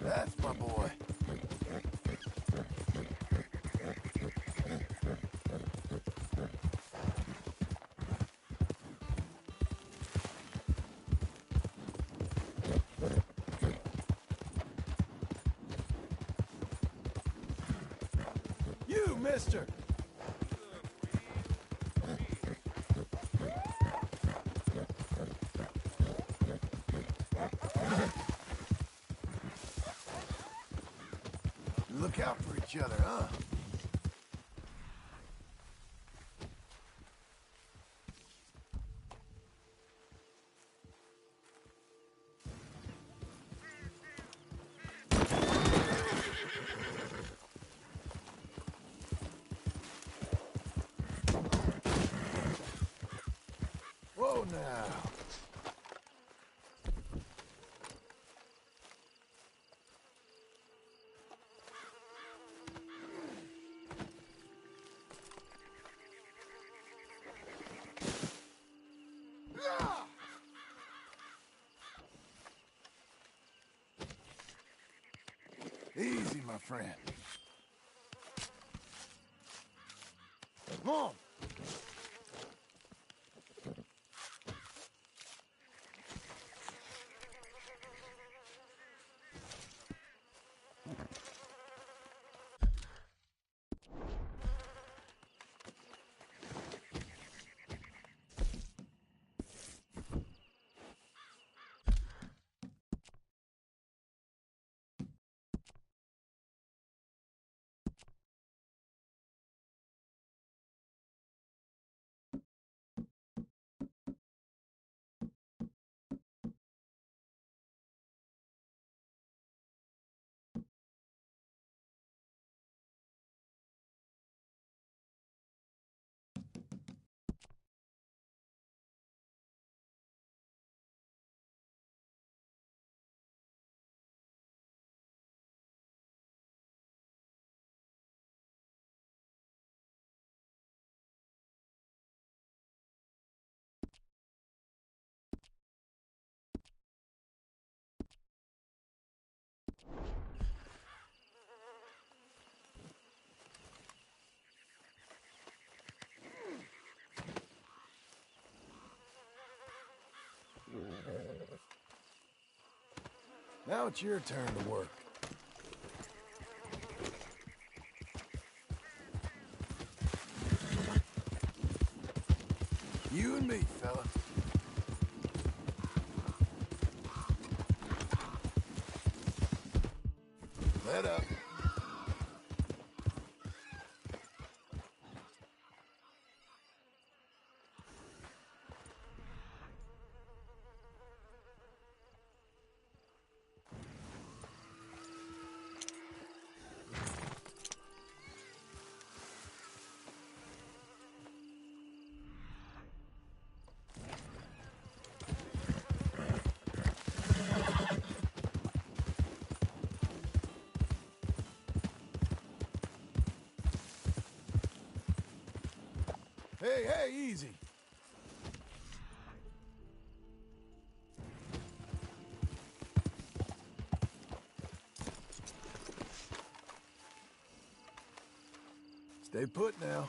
That's my boy. You, mister! Look out for each other, huh? Whoa now. Easy, my friend. Come on. Now it's your turn to work. You and me, fella. Let up. Hey, easy. Stay put now.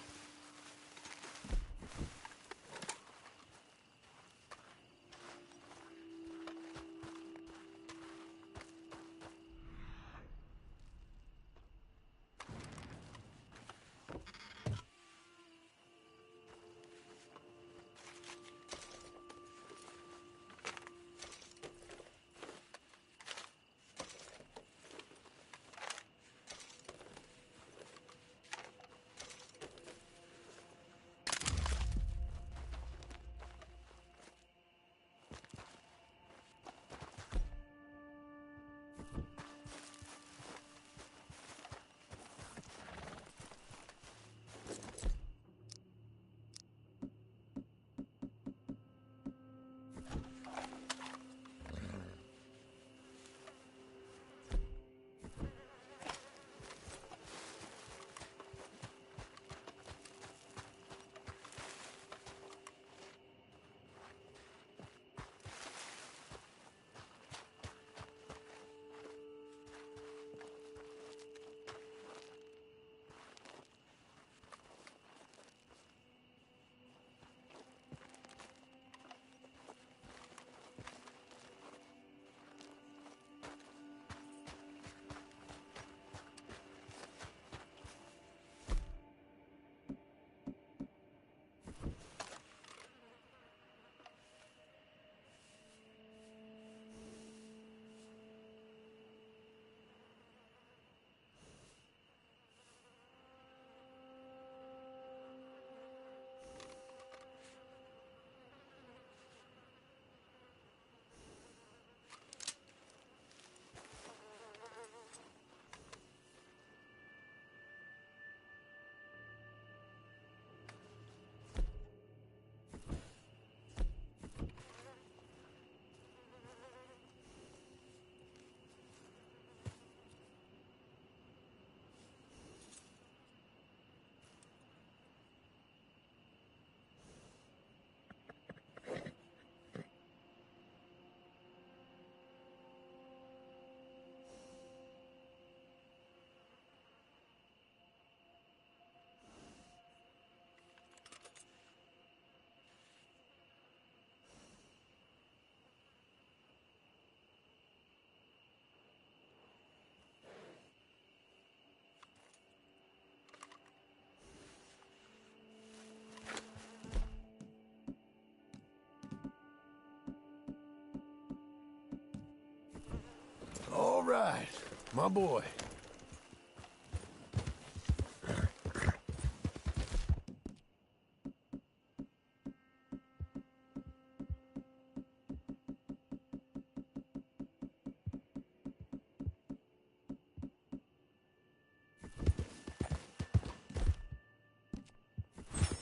right, my boy.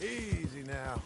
Easy now.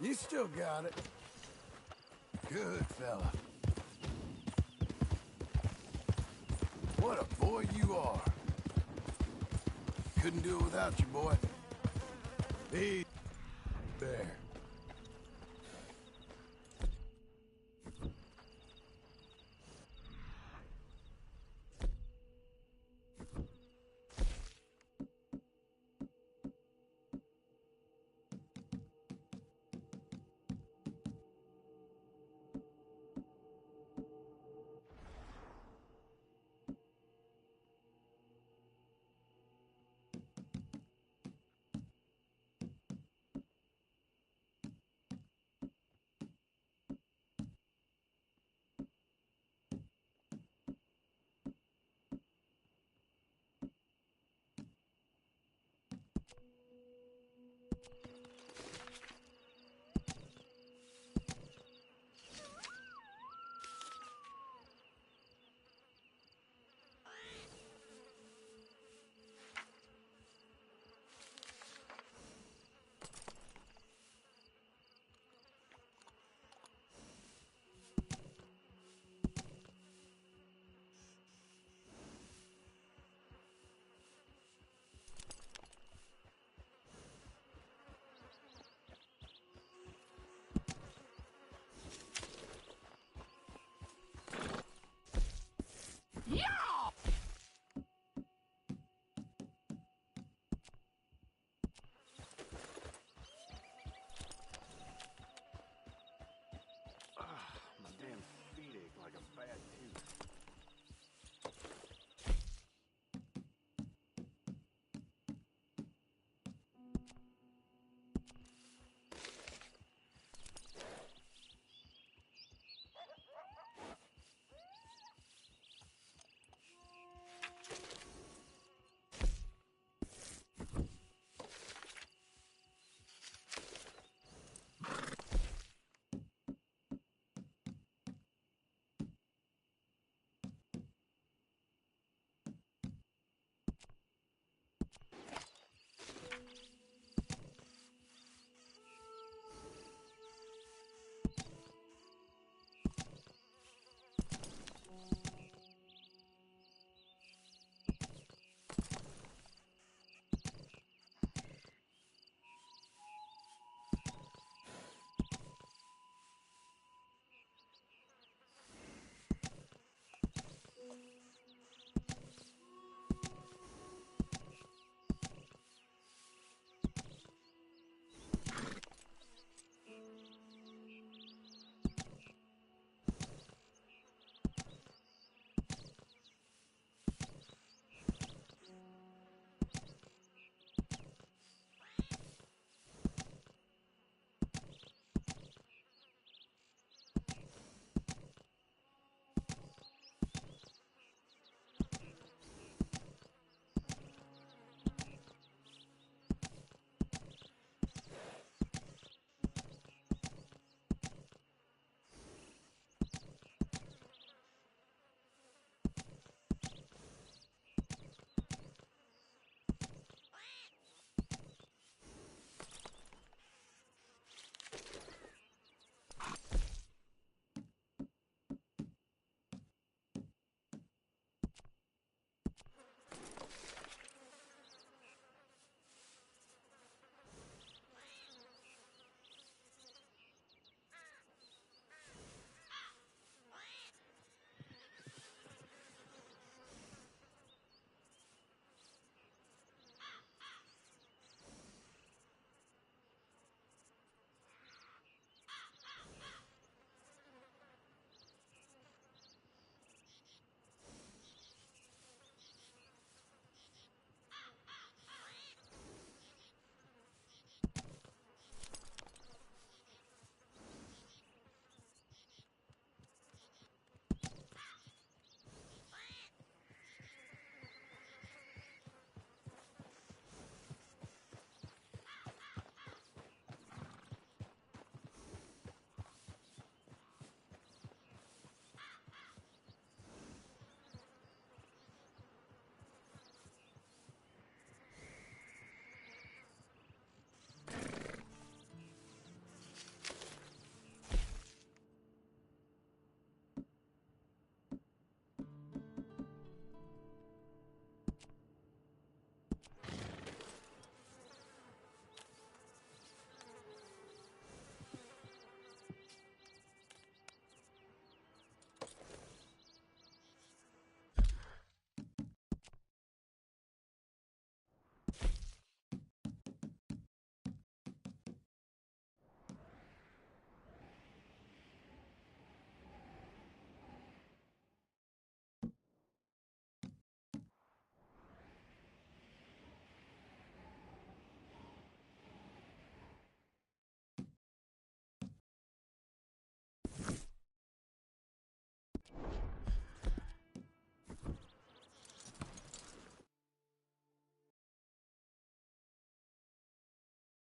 You still got it. Good fella. What a boy you are. Couldn't do it without you, boy. Be there.